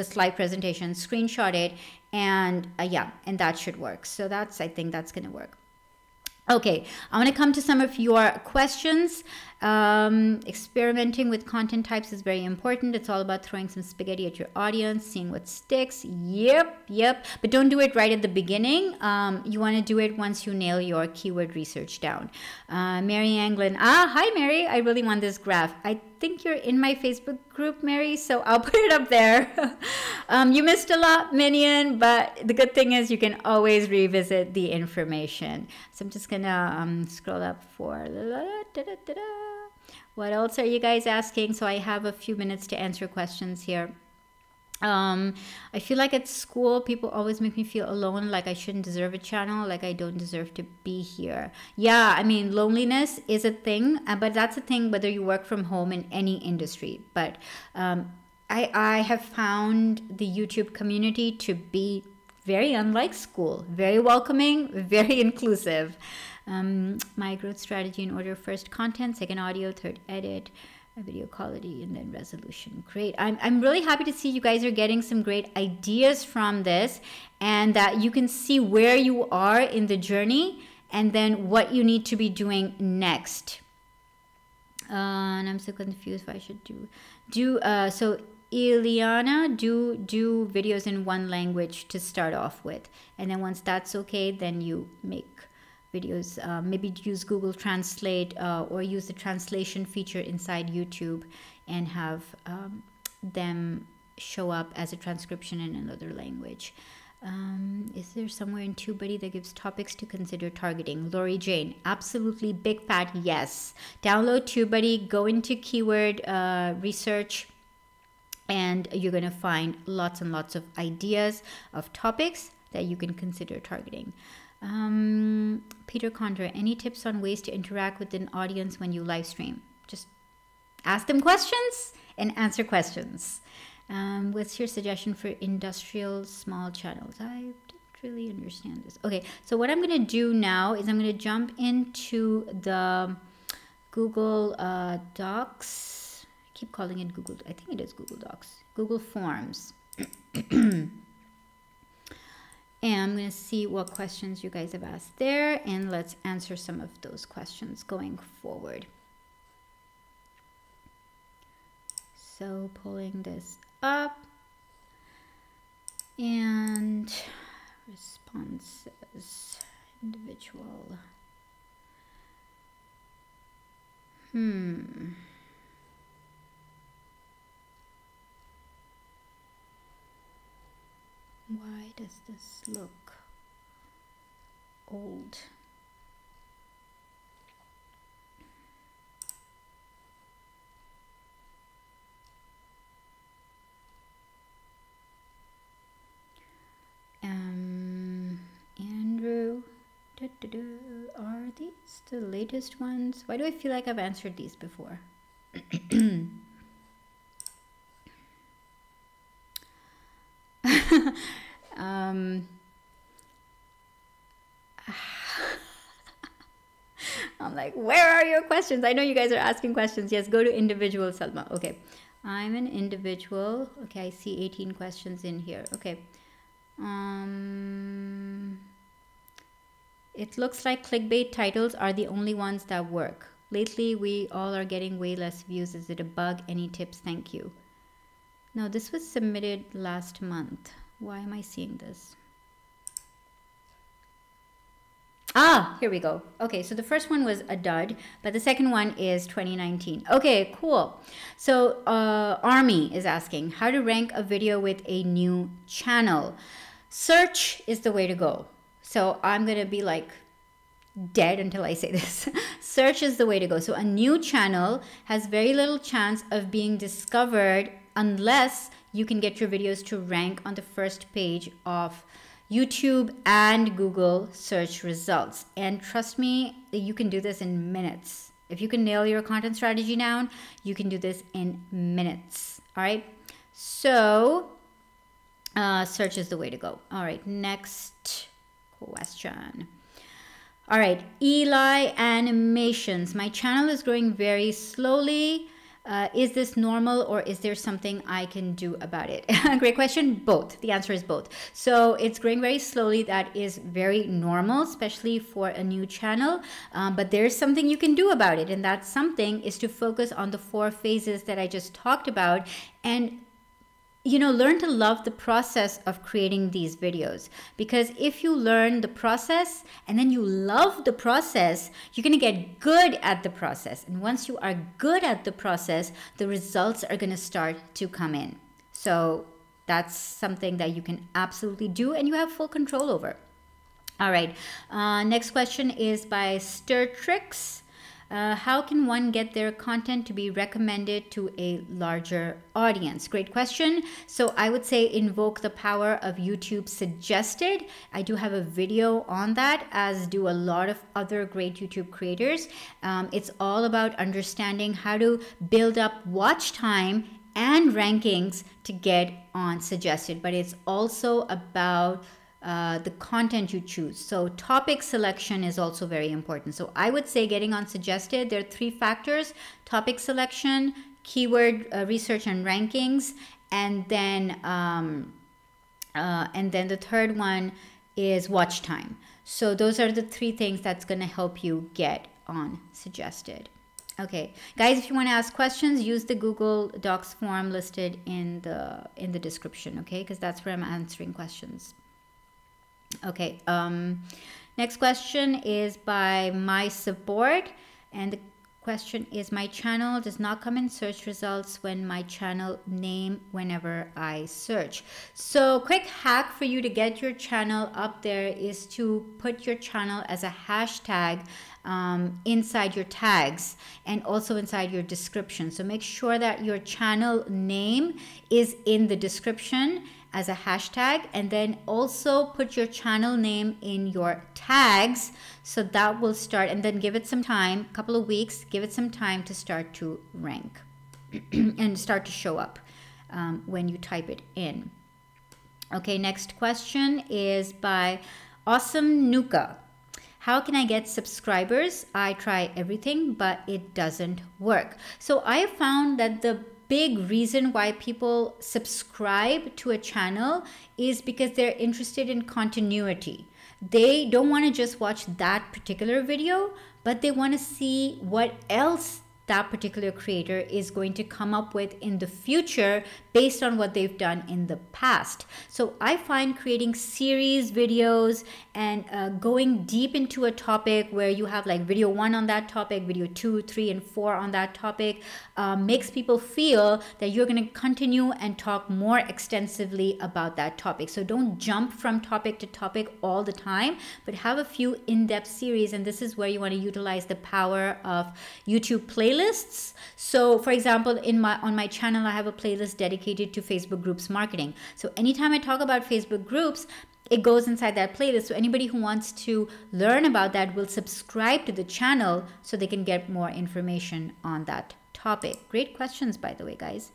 slide presentation, screenshot it, and yeah, and that should work. So I think that's going to work. Okay, I want to come to some of your questions. Experimenting with content types is very important. It's all about throwing some spaghetti at your audience, seeing what sticks. Yep. But don't do it right at the beginning. You want to do it once you nail your keyword research down. Mary Anglin. Hi, Mary. I really want this graph. I think you're in my Facebook group, Mary, so I'll put it up there. You missed a lot, Minion, but the good thing is you can always revisit the information. So I'm just gonna scroll up for what else are you guys asking? So I have a few minutes to answer questions here. I feel like at school people always make me feel alone, like I shouldn't deserve a channel, like I don't deserve to be here. Yeah, I mean, loneliness is a thing, but that's a thing whether you work from home in any industry. But I have found the YouTube community to be very unlike school, very welcoming, very inclusive. My growth strategy in order: first content, second audio, third edit, video quality, and then resolution. Great. I'm really happy to see you guys are getting some great ideas from this, and that you can see where you are in the journey and then what you need to be doing next. And I'm so confused if I should so Ileana, do videos in one language to start off with, and then once that's okay, then you make videos, maybe use Google Translate or use the translation feature inside YouTube and have them show up as a transcription in another language. Is there somewhere in TubeBuddy that gives topics to consider targeting? Lori Jane, absolutely, big fat yes. Download TubeBuddy, go into keyword research, and you're going to find lots and lots of ideas of topics that you can consider targeting. Peter Condra, any tips on ways to interact with an audience when you live stream? Just ask them questions and answer questions. What's your suggestion for industrial small channels? I didn't really understand this. Okay, so what I'm going to do now is I'm going to jump into the Google Docs. I keep calling it Google. I think it is Google Docs. Google Forms. And I'm going to see what questions you guys have asked there, and let's answer some of those questions going forward. So pulling this up, and responses, individual. Why does this look old? Andrew, are these the latest ones? Why do I feel like I've answered these before? I'm like, where are your questions? I know you guys are asking questions. Yes, go to individual, Salma. Okay, I'm an individual. Okay, I see 18 questions in here. Okay. It looks like clickbait titles are the only ones that work. Lately, we all are getting way less views. Is it a bug? Any tips? Thank you. No, this was submitted last month. Why am I seeing this? Ah, here we go. Okay, so the first one was a dud, but the second one is 2019. Okay, cool. So Army is asking how to rank a video with a new channel. Search is the way to go. So I'm going to be like dead until I say this. Search is the way to go. So a new channel has very little chance of being discovered unless you can get your videos to rank on the first page of YouTube and Google search results. And trust me, you can do this in minutes. If you can nail your content strategy down, you can do this in minutes. All right. So search is the way to go. All right. Next question. All right. Eli Animations. My channel is growing very slowly. Is this normal, or is there something I can do about it? Great question. Both. The answer is both. So it's growing very slowly. That is very normal, especially for a new channel. But there's something you can do about it. And that something is to focus on the 4 phases that I just talked about, and learn to love the process of creating these videos. Because if you learn the process and then you love the process, you're going to get good at the process. And once you are good at the process, the results are going to start to come in. So that's something that you can absolutely do and you have full control over. All right. Next question is by Stirtrix. How can one get their content to be recommended to a larger audience? Great question. So I would say invoke the power of YouTube suggested. I do have a video on that, as do a lot of other great YouTube creators. It's all about understanding how to build up watch time and rankings to get on suggested, but it's also about the content you choose. So topic selection is also very important. So I would say getting on suggested, there are 3 factors: topic selection, keyword research and rankings, and then the third one is watch time. So those are the 3 things that's going to help you get on suggested. Okay, guys, if you want to ask questions, use the Google Docs form listed in the description, okay? Because that's where I'm answering questions. Okay, next question is by my support, and the question is: my channel does not come in search results when my channel name whenever I search. So quick hack for you to get your channel up there is to put your channel as a hashtag inside your tags and also inside your description. So make sure that your channel name is in the description as a hashtag, and then also put your channel name in your tags, so that will start, and then give it some time, a couple of weeks, give it some time to start to rank and start to show up when you type it in. Okay, next question is by Awesome Nuka. How can I get subscribers? I try everything, but it doesn't work. So I have found that the big reason why people subscribe to a channel is because they're interested in continuity. They don't want to just watch that particular video, but they want to see what else that particular creator is going to come up with in the future based on what they've done in the past. So I find creating series videos and going deep into a topic where you have like video 1 on that topic, video 2, 3, and 4 on that topic makes people feel that you're going to continue and talk more extensively about that topic. So don't jump from topic to topic all the time, but have a few in-depth series, and this is where you want to utilize the power of YouTube playlists. So for example, on my channel, I have a playlist dedicated to Facebook groups marketing. So anytime I talk about Facebook groups, it goes inside that playlist. So anybody who wants to learn about that will subscribe to the channel so they can get more information on that topic. Great questions, by the way, guys.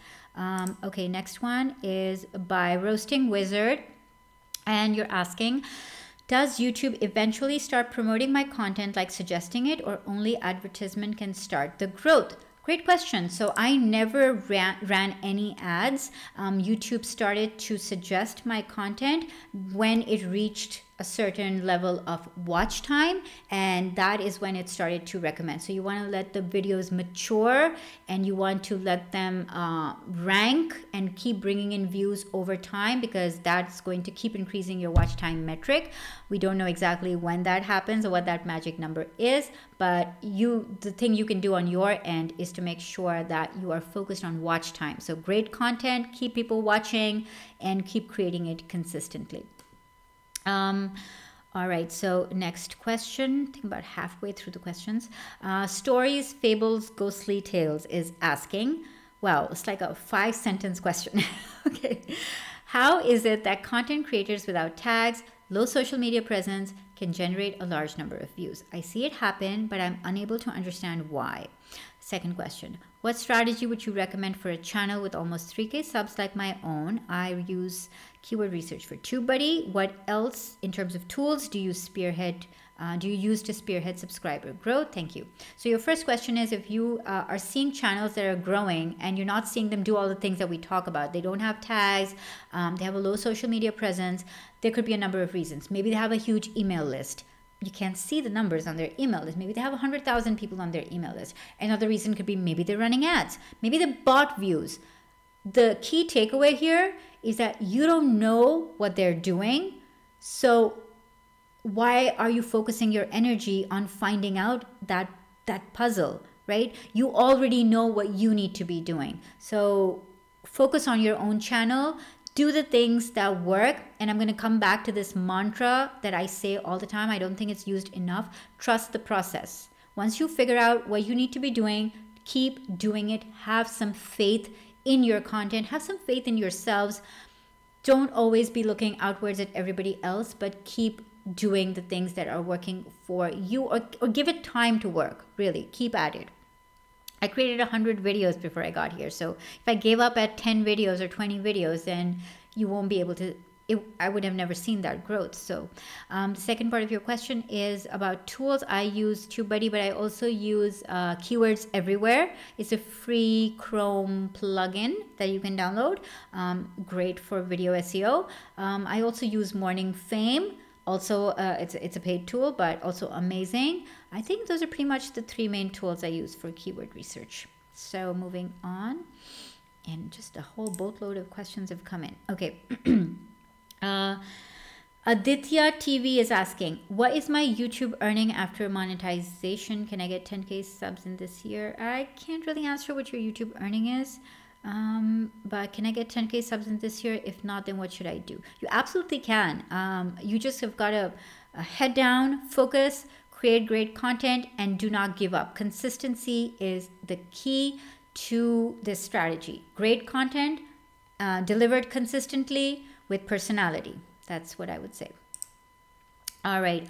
Okay, next one is by Roasting Wizard, and you're asking, does YouTube eventually start promoting my content, like suggesting it, or only advertisement can start the growth? Great question. So I never ran any ads. YouTube started to suggest my content when it reached a certain level of watch time, and that is when it started to recommend. So you want to let the videos mature, and you want to let them rank and keep bringing in views over time, because that's going to keep increasing your watch time metric. We don't know exactly when that happens or what that magic number is, but the thing you can do on your end is to make sure that you are focused on watch time. So great content, keep people watching, and keep creating it consistently. All right, so next question, I think about halfway through the questions. Stories, fables, ghostly tales is asking, wow, it's like a 5-sentence question. Okay. How is it that content creators without tags, low social media presence can generate a large number of views? I see it happen, but I'm unable to understand why. Second question, what strategy would you recommend for a channel with almost 3K subs like my own? I use keyword research for TubeBuddy. What else in terms of tools do you use to spearhead subscriber growth? Thank you. So your first question is, if you are seeing channels that are growing and you're not seeing them do all the things that we talk about, they don't have tags, they have a low social media presence, there could be a number of reasons. Maybe they have a huge email list. You can't see the numbers on their email list. Maybe they have 100,000 people on their email list. Another reason could be maybe they're running ads. Maybe they bought views. The key takeaway here is that you don't know what they're doing. So why are you focusing your energy on finding out that puzzle, right? You already know what you need to be doing. So focus on your own channel. Do the things that work. And I'm going to come back to this mantra that I say all the time. I don't think it's used enough. Trust the process. Once you figure out what you need to be doing, keep doing it. Have some faith in your content. Have some faith in yourselves. Don't always be looking outwards at everybody else, but keep doing the things that are working for you, or give it time to work. Really, keep at it. I created 100 videos before I got here. So if I gave up at 10 videos or 20 videos, then you won't be able to, I would have never seen that growth. So the second part of your question is about tools. I use TubeBuddy, but I also use Keywords Everywhere. It's a free Chrome plugin that you can download. Great for video SEO. I also use Morning Fame. Also, it's a paid tool, but also amazing. I think those are pretty much the three main tools I use for keyword research. So moving on, and just a whole boatload of questions have come in. Okay. Aditya TV is asking, what is my YouTube earning after monetization? Can I get 10K subs in this year? I can't really answer what your YouTube earning is. But can I get 10K subs in this year? If not, then what should I do? You absolutely can. You just have got to head down, focus, create great content, and do not give up. Consistency is the key to this strategy. Great content, delivered consistently with personality. That's what I would say. All right.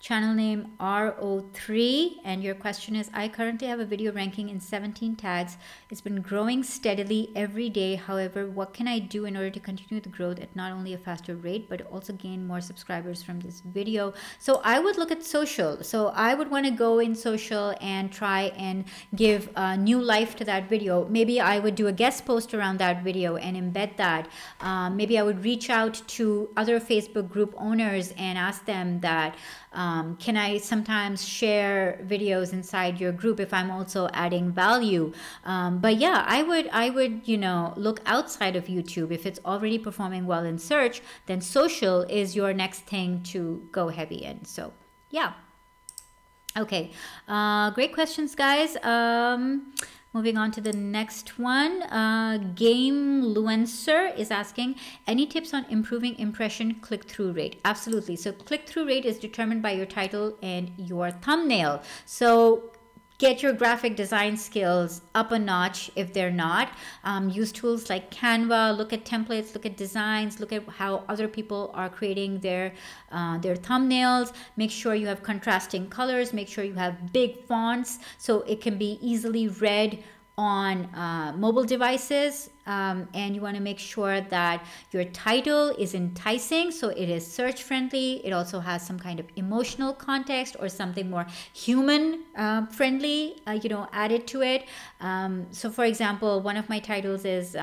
Channel name RO3, and your question is, I currently have a video ranking in 17 tags. It's been growing steadily every day. However, what can I do in order to continue the growth at not only a faster rate but also gain more subscribers from this video? So I would look at social. So I would want to go in social and try and give new life to that video. Maybe I would do a guest post around that video and embed that. Maybe I would reach out to other Facebook group owners and ask them that, can I sometimes share videos inside your group if I'm also adding value? But yeah, I would, you know, look outside of YouTube. If it's already performing well in search, then social is your next thing to go heavy in. So yeah. Okay. Great questions, guys. Moving on to the next one, Game Luencer is asking, any tips on improving impression click-through rate? Absolutely. So click-through rate is determined by your title and your thumbnail. So get your graphic design skills up a notch if they're not. Use tools like Canva, look at templates, look at designs, look at how other people are creating their thumbnails. Make sure you have contrasting colors, make sure you have big fonts so it can be easily read on mobile devices, and you want to make sure that your title is enticing, so it is search friendly. It also has some kind of emotional context or something more human friendly, you know, added to it. So for example, one of my titles is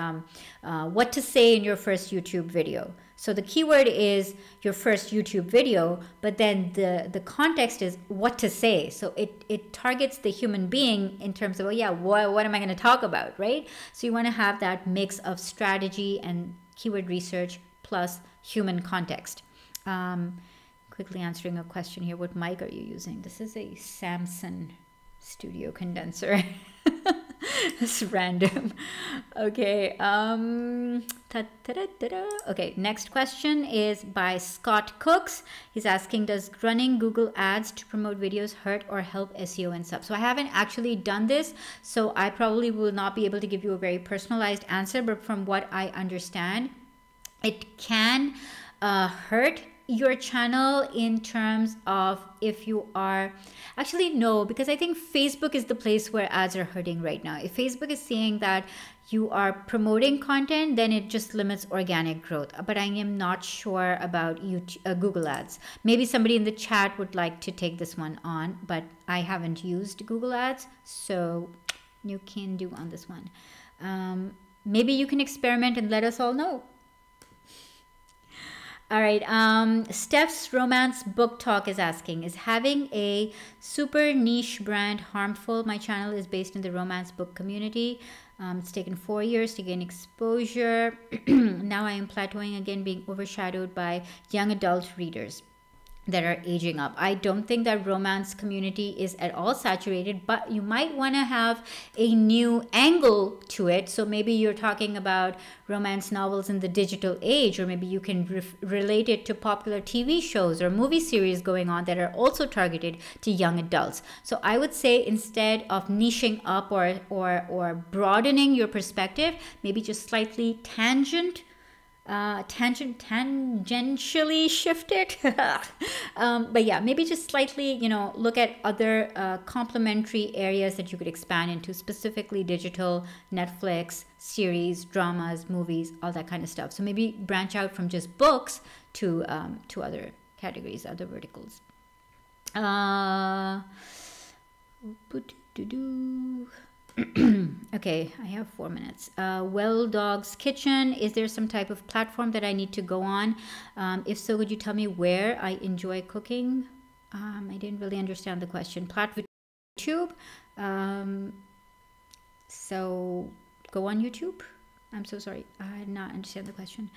what to say in your first YouTube video. So the keyword is your first YouTube video, but then the context is what to say. So it targets the human being in terms of, oh yeah, what am I going to talk about, right? So you want to have that mix of strategy and keyword research plus human context. Quickly answering a question here, what mic are you using? This is a Samsung Studio condenser. It's random. Okay. Okay, next question is by Scott Cooks. He's asking, does running Google ads to promote videos hurt or help SEO and subs? So I haven't actually done this, so I probably will not be able to give you a very personalized answer, but from what I understand, it can hurt your channel in terms of if you are actually no, because I think Facebook is the place where ads are hurting right now. If Facebook is saying that you are promoting content, then it just limits organic growth. But I am not sure about YouTube, Google ads. Maybe somebody in the chat would like to take this one on, but I haven't used Google ads, so you can do on this one. Maybe you can experiment and let us all know. All right, Steph's Romance Book Talk is asking, is having a super niche brand harmful? My channel is based in the romance book community. It's taken 4 years to gain exposure. Now I am plateauing again, being overshadowed by young adult readers that are aging up. I don't think that romance community is at all saturated, but you might want to have a new angle to it. So maybe you're talking about romance novels in the digital age, or maybe you can relate it to popular TV shows or movie series going on that are also targeted to young adults. So I would say instead of niching up or broadening your perspective, maybe just slightly tangent tangentially shift it. But yeah, maybe just slightly, you know, look at other complementary areas that you could expand into, specifically digital, Netflix, series, dramas, movies, all that kind of stuff. So maybe branch out from just books to other categories, other verticals. Okay, I have 4 minutes. Well Dog's Kitchen, is there some type of platform that I need to go on? If so, would you tell me where I enjoy cooking? I didn't really understand the question. Platform YouTube. So go on YouTube. I'm so sorry, I did not understand the question.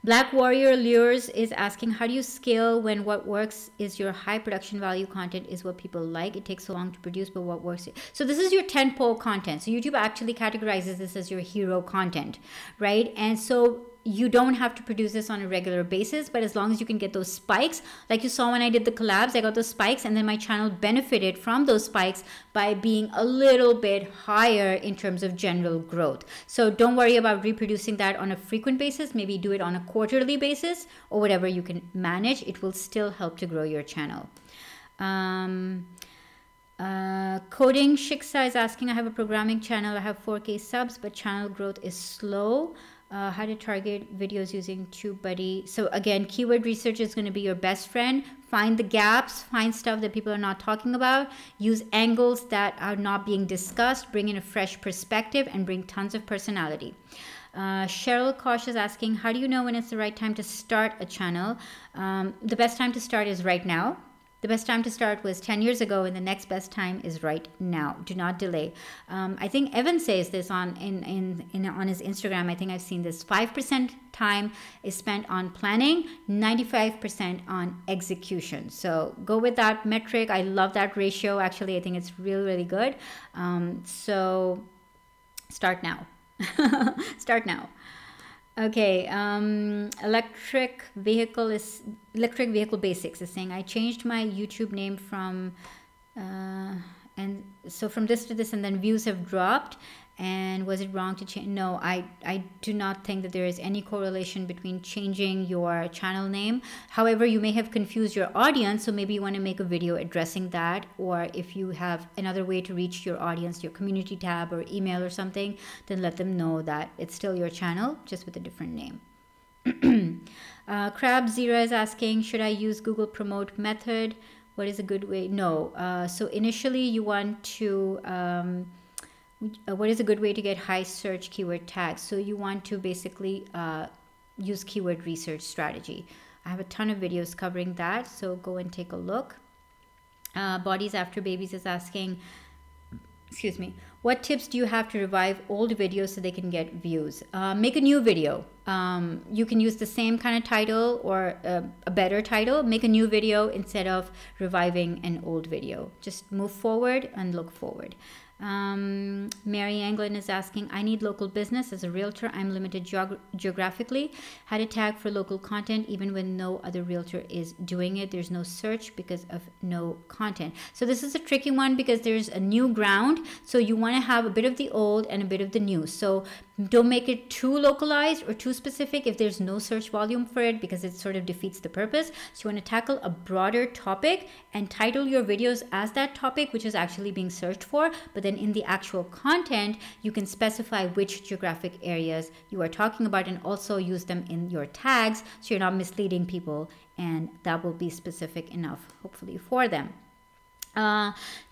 Black Warrior Lures is asking, how do you scale when what works is your high production value content is what people like? It takes so long to produce, but what works? So this is your tentpole content. So YouTube actually categorizes this as your hero content, right? And so you don't have to produce this on a regular basis, but as long as you can get those spikes, like you saw when I did the collabs, I got those spikes, and then my channel benefited from those spikes by being a little bit higher in terms of general growth. So don't worry about reproducing that on a frequent basis. Maybe do it on a quarterly basis or whatever you can manage. It will still help to grow your channel. Coding Shiksa is asking, I have a programming channel, I have 4K subs, but channel growth is slow. How to target videos using TubeBuddy. So again, keyword research is going to be your best friend. Find the gaps, find stuff that people are not talking about, use angles that are not being discussed, bring in a fresh perspective, and bring tons of personality. Cheryl Kosh is asking, how do you know when it's the right time to start a channel? The best time to start is right now. The best time to start was 10 years ago, and the next best time is right now. Do not delay. I think Evan says this on his Instagram. I think I've seen this. 5% time is spent on planning, 95% on execution. So go with that metric. I love that ratio. Actually, I think it's really, really good. So start now. Start now. Okay, electric vehicle basics is saying, I changed my YouTube name from and so from this to this, and then views have dropped, and was it wrong to change? No, I do not think that there is any correlation between changing your channel name. However, you may have confused your audience, so maybe you want to make a video addressing that, or if you have another way to reach your audience, your community tab or email or something, then let them know that it's still your channel, just with a different name. Crab Zira is asking, should I use Google Promote method? What is a good way? No. So initially you want to what is a good way to get high search keyword tags? So you want to basically use keyword research strategy. I have a ton of videos covering that, so go and take a look. Bodies After Babies is asking, excuse me, what tips do you have to revive old videos so they can get views? Make a new video. You can use the same kind of title or a better title. Make a new video instead of reviving an old video. Just move forward and look forward. Mary Anglin is asking, I need local business. As a realtor, I'm limited geographically. How to tag for local content even when no other realtor is doing it. There's no search because of no content. So this is a tricky one because there's a new ground. So you want to have a bit of the old and a bit of the new. So don't make it too localized or too specific if there's no search volume for it, because it sort of defeats the purpose. So you want to tackle a broader topic and title your videos as that topic, which is actually being searched for. But then in the actual content, you can specify which geographic areas you are talking about and also use them in your tags so you're not misleading people, and that will be specific enough, hopefully, for them.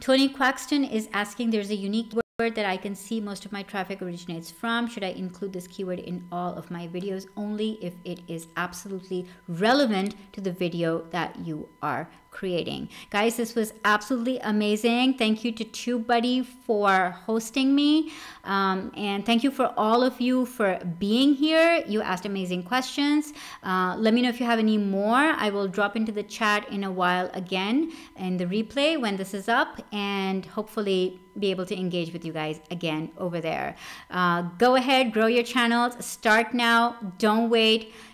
Tony Quaxton is asking, there's a unique word that I can see most of my traffic originates from. Should I include this keyword in all of my videos? Only if it is absolutely relevant to the video that you are creating. Guys, this was absolutely amazing. Thank you to TubeBuddy for hosting me. And thank you for all of you for being here. You asked amazing questions. Let me know if you have any more. I will drop into the chat in a while again in the replay when this is up, and hopefully be able to engage with you guys again over there. Go ahead, grow your channels. Start now. Don't wait.